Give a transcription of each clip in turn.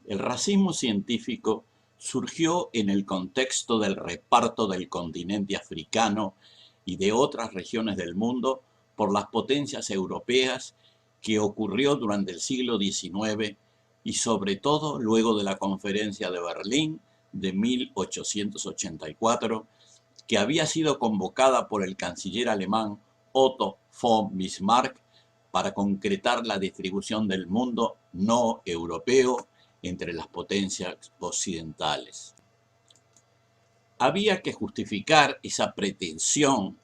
El racismo científico surgió en el contexto del reparto del continente africano y de otras regiones del mundo por las potencias europeas que ocurrió durante el siglo XIX y sobre todo luego de la Conferencia de Berlín de 1884, que había sido convocada por el canciller alemán Otto von Bismarck para concretar la distribución del mundo no europeo entre las potencias occidentales. Había que justificar esa pretensión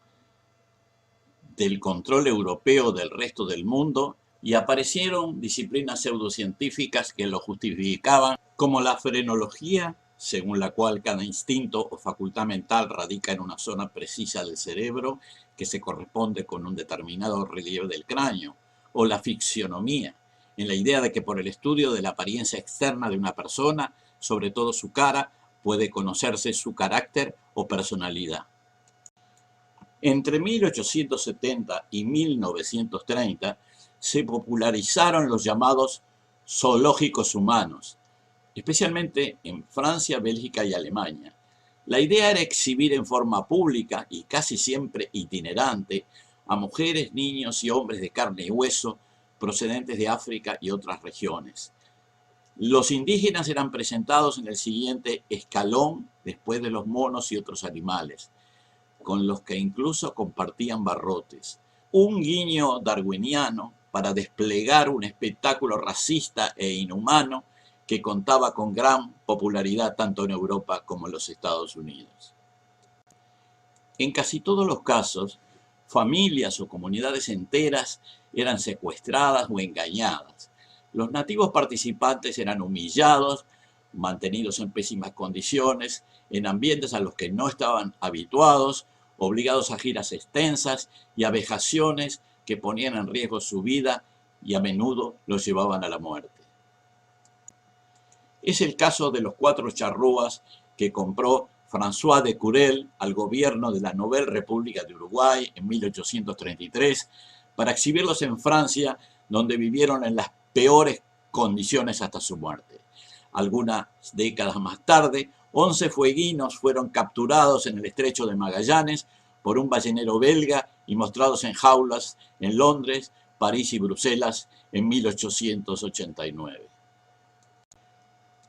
del control europeo del resto del mundo y aparecieron disciplinas pseudocientíficas que lo justificaban, como la frenología, según la cual cada instinto o facultad mental radica en una zona precisa del cerebro que se corresponde con un determinado relieve del cráneo, o la ficcionomía, en la idea de que por el estudio de la apariencia externa de una persona, sobre todo su cara, puede conocerse su carácter o personalidad. Entre 1870 y 1930 se popularizaron los llamados zoológicos humanos, especialmente en Francia, Bélgica y Alemania. La idea era exhibir en forma pública y casi siempre itinerante a mujeres, niños y hombres de carne y hueso procedentes de África y otras regiones. Los indígenas eran presentados en el siguiente escalón después de los monos y otros animales, con los que incluso compartían barrotes. Un guiño darwiniano para desplegar un espectáculo racista e inhumano que contaba con gran popularidad tanto en Europa como en los Estados Unidos. En casi todos los casos, familias o comunidades enteras eran secuestradas o engañadas. Los nativos participantes eran humillados, mantenidos en pésimas condiciones, en ambientes a los que no estaban habituados, obligados a giras extensas y a vejaciones que ponían en riesgo su vida y a menudo los llevaban a la muerte. Es el caso de los 4 charrúas que compró François de Curel al gobierno de la Nouvelle República de Uruguay en 1833 para exhibirlos en Francia, donde vivieron en las peores condiciones hasta su muerte. Algunas décadas más tarde, 11 fueguinos fueron capturados en el estrecho de Magallanes por un ballenero belga y mostrados en jaulas en Londres, París y Bruselas en 1889.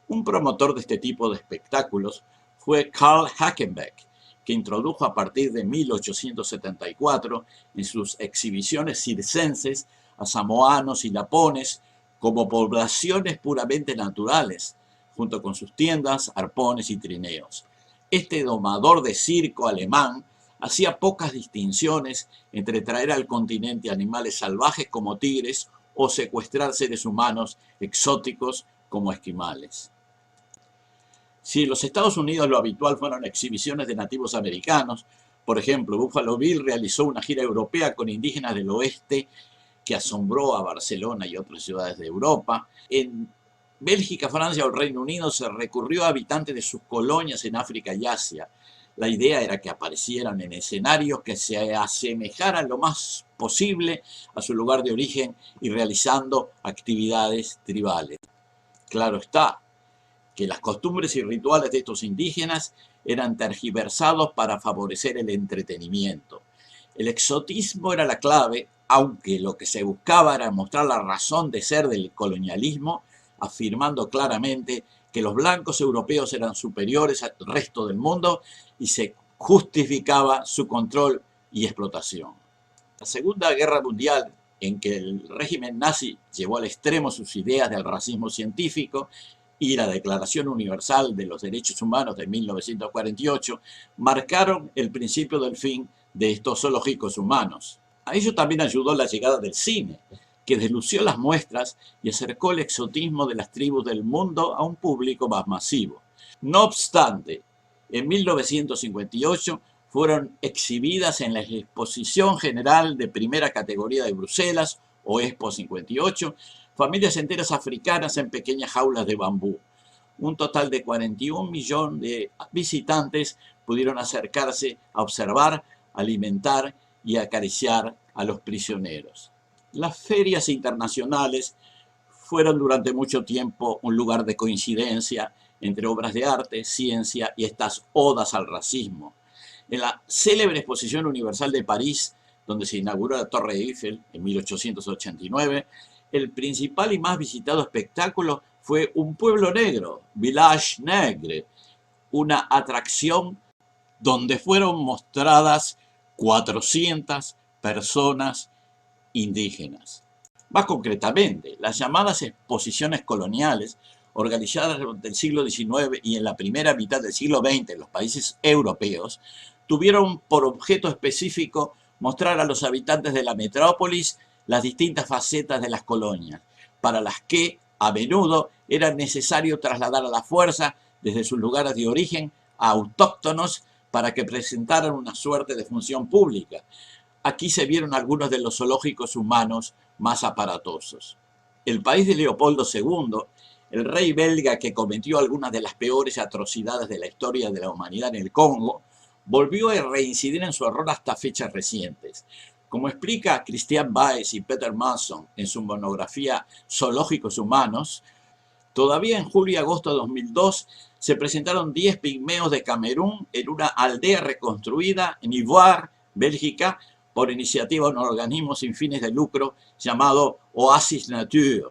Un promotor de este tipo de espectáculos fue Karl Hackenbeck, que introdujo a partir de 1874 en sus exhibiciones circenses a samoanos y lapones como poblaciones puramente naturales, junto con sus tiendas, arpones y trineos. Este domador de circo alemán hacía pocas distinciones entre traer al continente animales salvajes como tigres o secuestrar seres humanos exóticos como esquimales. Si en los Estados Unidos lo habitual fueron exhibiciones de nativos americanos, por ejemplo, Buffalo Bill realizó una gira europea con indígenas del oeste que asombró a Barcelona y otras ciudades de Europa. En Bélgica, Francia o el Reino Unido se recurrió a habitantes de sus colonias en África y Asia. La idea era que aparecieran en escenarios que se asemejaran lo más posible a su lugar de origen y realizando actividades tribales. Claro está que las costumbres y rituales de estos indígenas eran tergiversados para favorecer el entretenimiento. El exotismo era la clave, aunque lo que se buscaba era mostrar la razón de ser del colonialismo, afirmando claramente que los blancos europeos eran superiores al resto del mundo y se justificaba su control y explotación. La Segunda Guerra Mundial, en que el régimen nazi llevó al extremo sus ideas del racismo científico, y la Declaración Universal de los Derechos Humanos de 1948 marcaron el principio del fin de estos zoológicos humanos. A ello también ayudó la llegada del cine, que deslució las muestras y acercó el exotismo de las tribus del mundo a un público más masivo. No obstante, en 1958 fueron exhibidas en la Exposición General de Primera Categoría de Bruselas, o Expo 58, familias enteras africanas en pequeñas jaulas de bambú. Un total de 41 millones de visitantes pudieron acercarse a observar, alimentar y acariciar a los prisioneros. Las ferias internacionales fueron durante mucho tiempo un lugar de coincidencia entre obras de arte, ciencia y estas odas al racismo. En la célebre Exposición Universal de París, donde se inauguró la Torre Eiffel en 1889, el principal y más visitado espectáculo fue un pueblo negro, Village Negre, una atracción donde fueron mostradas 400 personas indígenas. Más concretamente, las llamadas exposiciones coloniales, organizadas durante el siglo XIX y en la primera mitad del siglo XX en los países europeos, tuvieron por objeto específico mostrar a los habitantes de la metrópolis las distintas facetas de las colonias, para las que a menudo era necesario trasladar a la fuerza desde sus lugares de origen a autóctonos para que presentaran una suerte de función pública. Aquí se vieron algunos de los zoológicos humanos más aparatosos. El país de Leopoldo II, el rey belga que cometió algunas de las peores atrocidades de la historia de la humanidad en el Congo, volvió a reincidir en su error hasta fechas recientes. Como explica Christian Baez y Peter Manson en su monografía Zoológicos Humanos, todavía en julio y agosto de 2002 se presentaron 10 pigmeos de Camerún en una aldea reconstruida en Ivoire, Bélgica, por iniciativa de un organismo sin fines de lucro llamado Oasis Nature.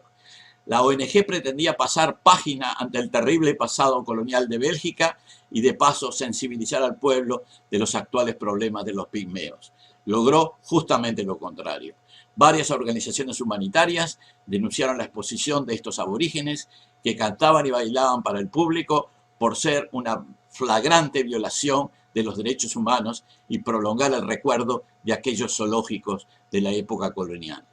La ONG pretendía pasar página ante el terrible pasado colonial de Bélgica y de paso sensibilizar al pueblo de los actuales problemas de los pigmeos. Logró justamente lo contrario. Varias organizaciones humanitarias denunciaron la exposición de estos aborígenes que cantaban y bailaban para el público por ser una flagrante violación de los derechos humanos y prolongar el recuerdo de aquellos zoológicos de la época colonial.